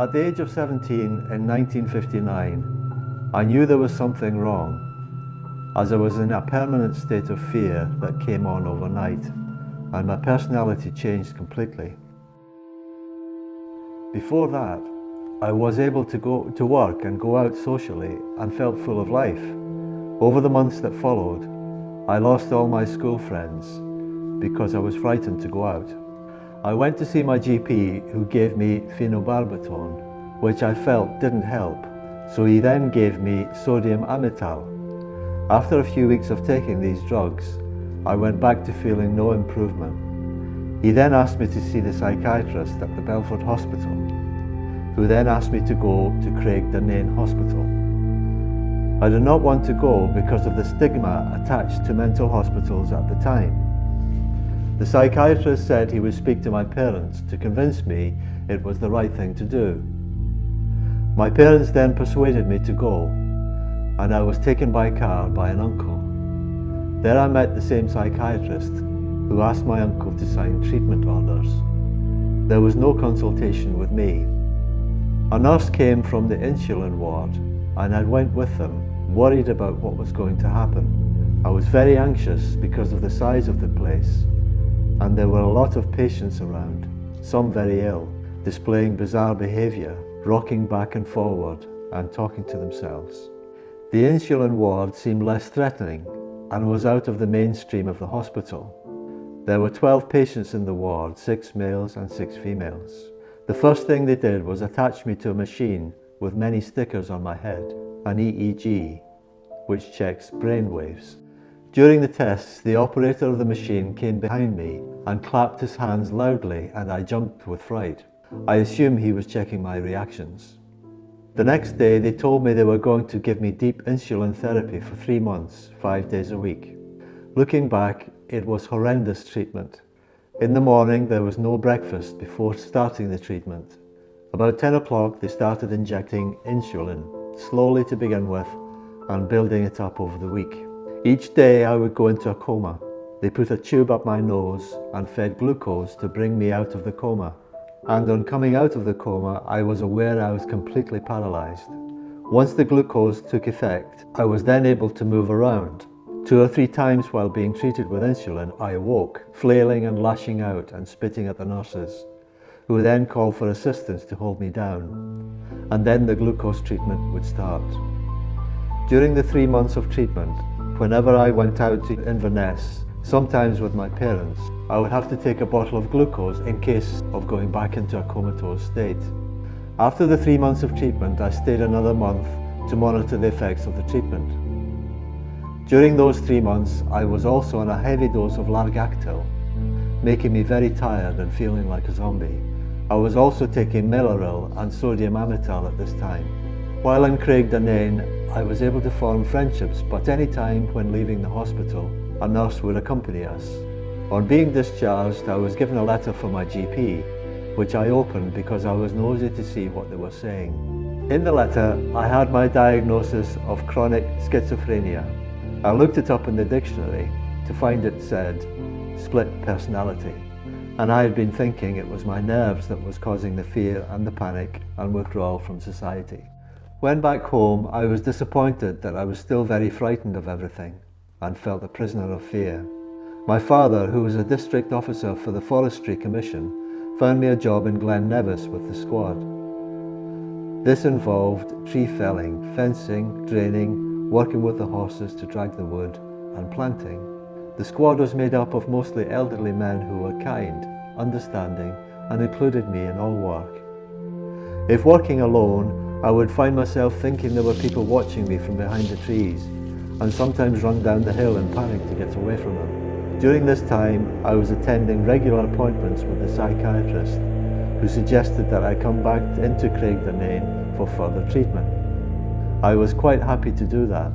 At the age of 17 in 1959, I knew there was something wrong, as I was in a permanent state of fear that came on overnight, and my personality changed completely. Before that, I was able to go to work and go out socially and felt full of life. Over the months that followed, I lost all my school friends because I was frightened to go out. I went to see my GP, who gave me phenobarbital, which I felt didn't help, so he then gave me sodium amytal. After a few weeks of taking these drugs, I went back to feeling no improvement. He then asked me to see the psychiatrist at the Birchwood Hospital, who then asked me to go to Craigdonane Hospital. I did not want to go because of the stigma attached to mental hospitals at the time. The psychiatrist said he would speak to my parents to convince me it was the right thing to do. My parents then persuaded me to go, and I was taken by car by an uncle. There I met the same psychiatrist, who asked my uncle to sign treatment orders. There was no consultation with me. A nurse came from the insulin ward, and I went with them, worried about what was going to happen. I was very anxious because of the size of the place, and there were a lot of patients around, some very ill, displaying bizarre behaviour, rocking back and forward and talking to themselves. The insulin ward seemed less threatening and was out of the mainstream of the hospital. There were 12 patients in the ward, 6 males and 6 females. The first thing they did was attach me to a machine with many stickers on my head, an EEG, which checks brain waves. During the tests, the operator of the machine came behind me and clapped his hands loudly, and I jumped with fright. I assumed he was checking my reactions. The next day, they told me they were going to give me deep insulin therapy for 3 months, 5 days a week. Looking back, it was horrendous treatment. In the morning, there was no breakfast before starting the treatment. About 10 o'clock, they started injecting insulin, slowly to begin with, and building it up over the week. Each day I would go into a coma. They put a tube up my nose and fed glucose to bring me out of the coma. And on coming out of the coma, I was aware I was completely paralysed. Once the glucose took effect, I was then able to move around. 2 or 3 times while being treated with insulin, I awoke, flailing and lashing out and spitting at the nurses, who then called for assistance to hold me down. And then the glucose treatment would start. During the 3 months of treatment, whenever I went out to Inverness, sometimes with my parents, I would have to take a bottle of glucose in case of going back into a comatose state. After the 3 months of treatment, I stayed another month to monitor the effects of the treatment. During those 3 months, I was also on a heavy dose of Largactil, making me very tired and feeling like a zombie. I was also taking Meloril and sodium amytal at this time. While in Craigdonane, I was able to form friendships, but any time when leaving the hospital, a nurse would accompany us. On being discharged, I was given a letter from my GP, which I opened because I was nosy to see what they were saying. In the letter, I had my diagnosis of chronic schizophrenia. I looked it up in the dictionary to find it said split personality, and I had been thinking it was my nerves that was causing the fear and the panic and withdrawal from society. When back home, I was disappointed that I was still very frightened of everything and felt a prisoner of fear. My father, who was a district officer for the Forestry Commission, found me a job in Glen Nevis with the squad. This involved tree felling, fencing, draining, working with the horses to drag the wood, and planting. The squad was made up of mostly elderly men who were kind, understanding, and included me in all work. If working alone, I would find myself thinking there were people watching me from behind the trees, and sometimes run down the hill in panic to get away from them. During this time, I was attending regular appointments with the psychiatrist, who suggested that I come back into Craigdonane for further treatment. I was quite happy to do that.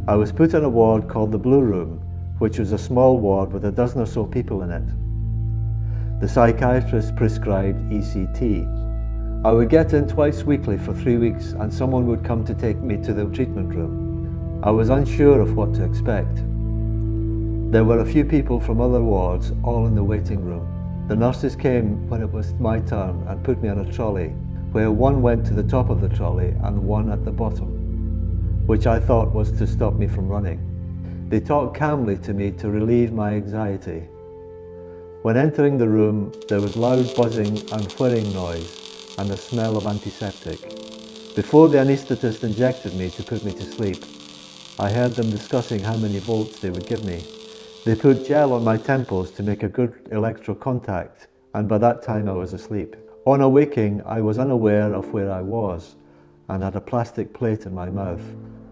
I was put in a ward called the Blue Room, which was a small ward with a dozen or so people in it. The psychiatrist prescribed ECT. I would get in twice weekly for 3 weeks, and someone would come to take me to the treatment room. I was unsure of what to expect. There were a few people from other wards all in the waiting room. The nurses came when it was my turn and put me on a trolley, where one went to the top of the trolley and one at the bottom, which I thought was to stop me from running. They talked calmly to me to relieve my anxiety. When entering the room, there was loud buzzing and whirring noise and a smell of antiseptic. Before the anaesthetist injected me to put me to sleep, I heard them discussing how many volts they would give me. They put gel on my temples to make a good electrocontact, and by that time I was asleep. On awaking, I was unaware of where I was and had a plastic plate in my mouth,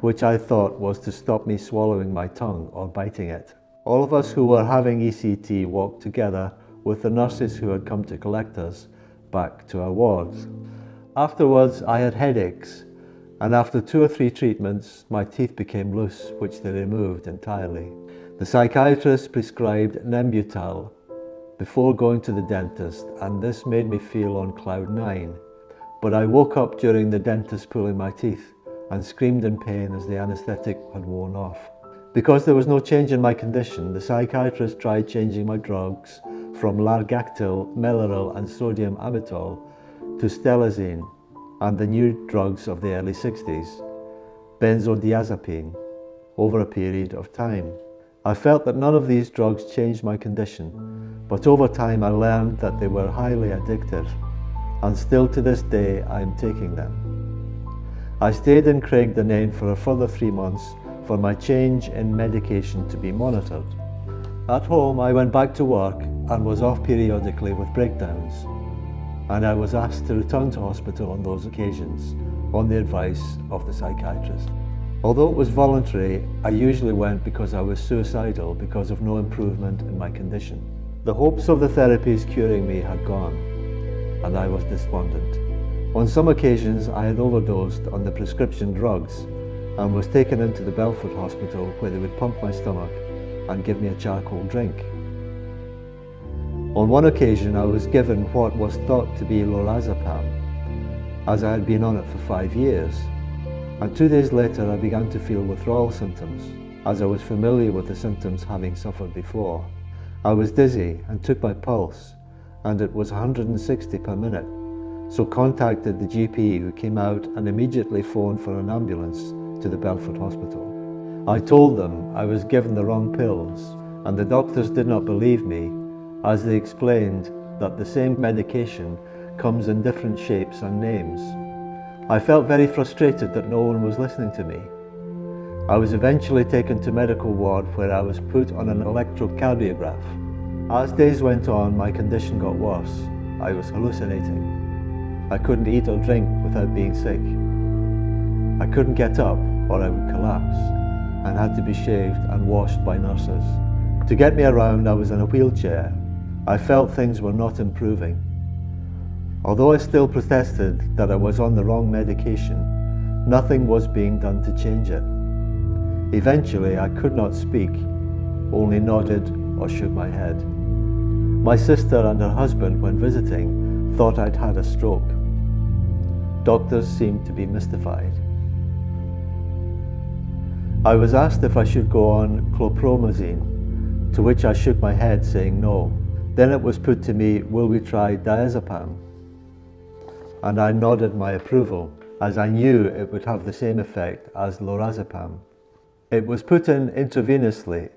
which I thought was to stop me swallowing my tongue or biting it. All of us who were having ECT walked together with the nurses who had come to collect us back to our wards. Afterwards, I had headaches, and after 2 or 3 treatments, my teeth became loose, which they removed entirely. The psychiatrist prescribed Nembutal before going to the dentist, and this made me feel on cloud 9. But I woke up during the dentist pulling my teeth and screamed in pain as the anaesthetic had worn off. Because there was no change in my condition, the psychiatrist tried changing my drugs from Largactil, Mellaril and sodium amytal to Stelazine and the new drugs of the early 60s, benzodiazepine, over a period of time. I felt that none of these drugs changed my condition, but over time I learned that they were highly addictive, and still to this day I am taking them. I stayed in Craigdonane for a further 3 months for my change in medication to be monitored. At home I went back to work and was off periodically with breakdowns, and I was asked to return to hospital on those occasions on the advice of the psychiatrist. Although it was voluntary, I usually went because I was suicidal because of no improvement in my condition. The hopes of the therapies curing me had gone, and I was despondent. On some occasions I had overdosed on the prescription drugs and was taken into the Birchwood Hospital, where they would pump my stomach and give me a charcoal drink. On one occasion I was given what was thought to be lorazepam, as I had been on it for 5 years, and 2 days later I began to feel withdrawal symptoms, as I was familiar with the symptoms having suffered before. I was dizzy and took my pulse, and it was 160 per minute, so contacted the GP, who came out and immediately phoned for an ambulance to the Birchwood Hospital. I told them I was given the wrong pills, and the doctors did not believe me, as they explained that the same medication comes in different shapes and names. I felt very frustrated that no one was listening to me. I was eventually taken to medical ward, where I was put on an electrocardiograph. As days went on, my condition got worse. I was hallucinating. I couldn't eat or drink without being sick. I couldn't get up or I would collapse, and had to be shaved and washed by nurses. To get me around, I was in a wheelchair. I felt things were not improving. Although I still protested that I was on the wrong medication, nothing was being done to change it. Eventually, I could not speak, only nodded or shook my head. My sister and her husband, when visiting, thought I'd had a stroke. Doctors seemed to be mystified. I was asked if I should go on chlorpromazine, to which I shook my head, saying no. Then it was put to me, will we try diazepam? And I nodded my approval, as I knew it would have the same effect as lorazepam. It was put in intravenously,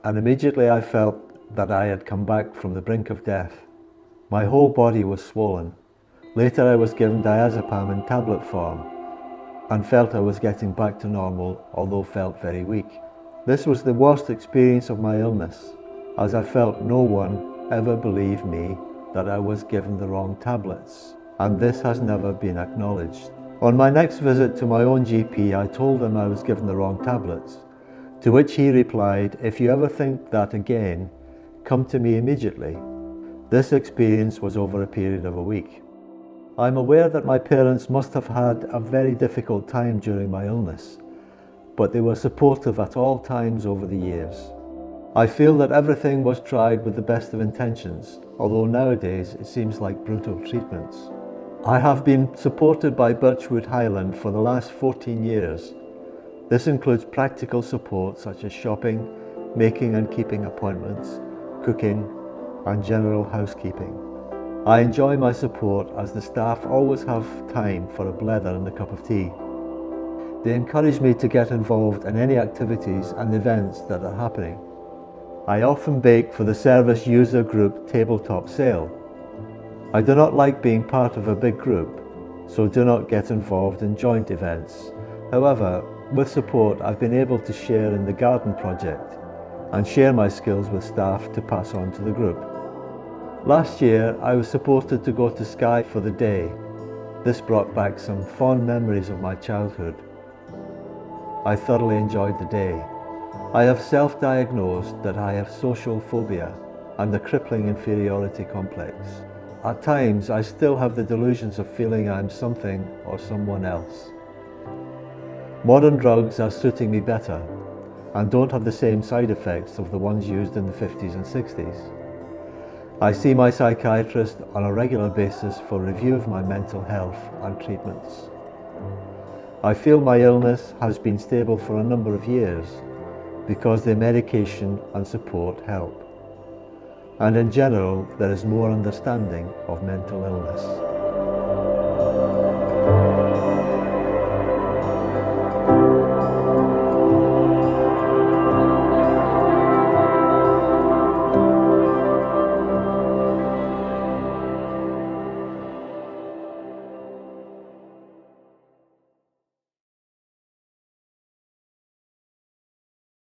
and immediately I felt that I had come back from the brink of death. My whole body was swollen. Later I was given diazepam in tablet form, and felt I was getting back to normal, although felt very weak. This was the worst experience of my illness, as I felt no one ever believed me that I was given the wrong tablets, and this has never been acknowledged. On my next visit to my own GP, I told him I was given the wrong tablets, to which he replied, if you ever think that again, come to me immediately. This experience was over a period of a week. I'm aware that my parents must have had a very difficult time during my illness, but they were supportive at all times over the years. I feel that everything was tried with the best of intentions, although nowadays it seems like brutal treatments. I have been supported by Birchwood Highland for the last 14 years. This includes practical support such as shopping, making and keeping appointments, cooking, and general housekeeping. I enjoy my support as the staff always have time for a blether and a cup of tea. They encourage me to get involved in any activities and events that are happening. I often bake for the service user group tabletop sale. I do not like being part of a big group, so do not get involved in joint events. However, with support I've been able to share in the garden project and share my skills with staff to pass on to the group. Last year I was supported to go to Skye for the day. This brought back some fond memories of my childhood. I thoroughly enjoyed the day. I have self-diagnosed that I have social phobia and a crippling inferiority complex. At times I still have the delusions of feeling I'm something or someone else. Modern drugs are suiting me better and don't have the same side effects of the ones used in the 50s and 60s. I see my psychiatrist on a regular basis for review of my mental health and treatments. I feel my illness has been stable for a number of years because the medication and support help. And in general, there is more understanding of mental illness.